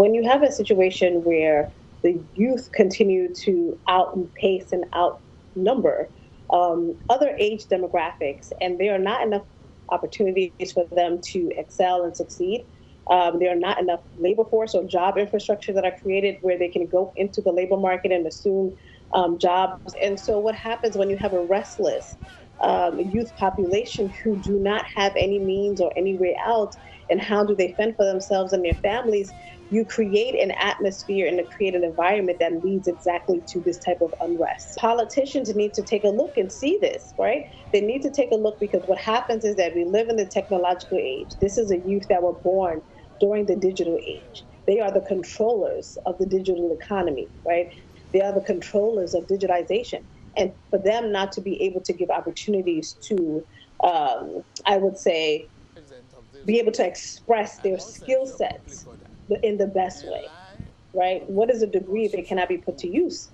when you have a situation where the youth continue to outpace and outnumber other age demographics, and there are not enough opportunities for them to excel and succeed. There are not enough labor force or job infrastructure that are created where they can go into the labor market and assume jobs. And so what happens when you have a restless youth population who do not have any means or any way out, and how do they fend for themselves and their families? You create an atmosphere and create an environment that leads exactly to this type of unrest. Politicians need to take a look and see this, right? They need to take a look, because what happens is that we live in the technological age. This is a youth that were born during the digital age. They are the controllers of the digital economy, right? They are the controllers of digitization. And for them not to be able to give opportunities to, I would say, be able to express their skill sets in the best way, right? What is a degree if it cannot be put to use,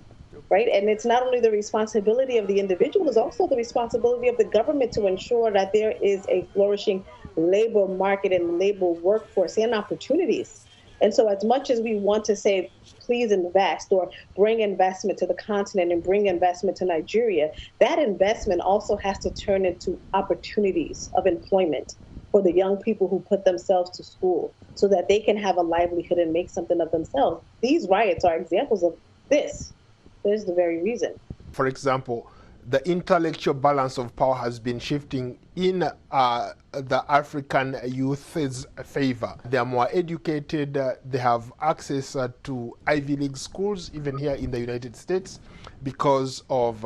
right? And it's not only the responsibility of the individual, it's also the responsibility of the government to ensure that there is a flourishing labor market and labor workforce and opportunities. And so as much as we want to say, please invest or bring investment to the continent and bring investment to Nigeria, that investment also has to turn into opportunities of employment for the young people who put themselves to school so that they can have a livelihood and make something of themselves. These riots are examples of this. This is the very reason. For example, the intellectual balance of power has been shifting in the African youth's favor. They are more educated, they have access to Ivy League schools, even here in the United States, because of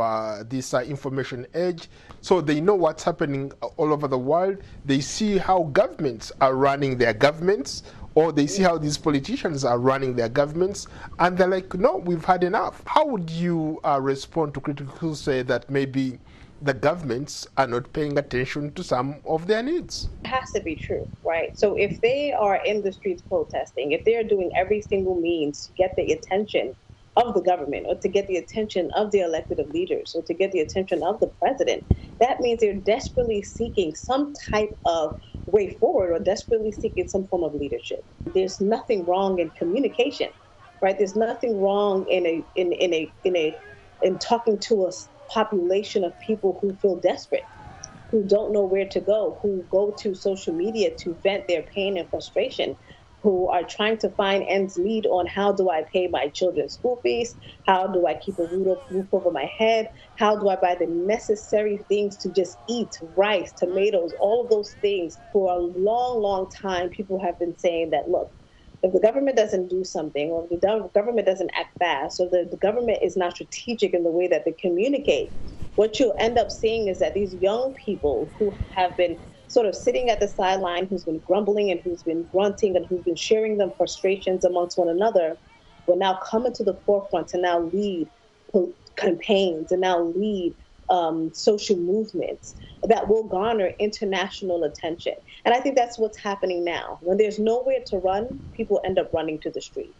this information age. So they know what's happening all over the world. They see how governments are running their governments, or they see how these politicians are running their governments, and they're like, no, we've had enough. How would you respond to critics who say that maybe the governments are not paying attention to some of their needs? It has to be true, right? So if they are in the streets protesting, if they're doing every single means to get the attention of the government, or to get the attention of the elected leaders, or to get the attention of the president, that means they're desperately seeking some type of way forward, or desperately seeking some form of leadership. There's nothing wrong in communication, right? There's nothing wrong in talking to a population of people who feel desperate, who don't know where to go, who go to social media to vent their pain and frustration, who are trying to find ends meet on how do I pay my children's school fees, how do I keep a roof over my head, how do I buy the necessary things to just eat, rice, tomatoes, all of those things. For a long, long time, people have been saying that, look, if the government doesn't do something, or if the government doesn't act fast, or the government is not strategic in the way that they communicate, what you'll end up seeing is that these young people who have been sort of sitting at the sideline, who's been grumbling and who's been grunting and who's been sharing them frustrations amongst one another, will now come into the forefront to now lead campaigns and now lead social movements that will garner international attention. And I think that's what's happening now. When there's nowhere to run, people end up running to the street.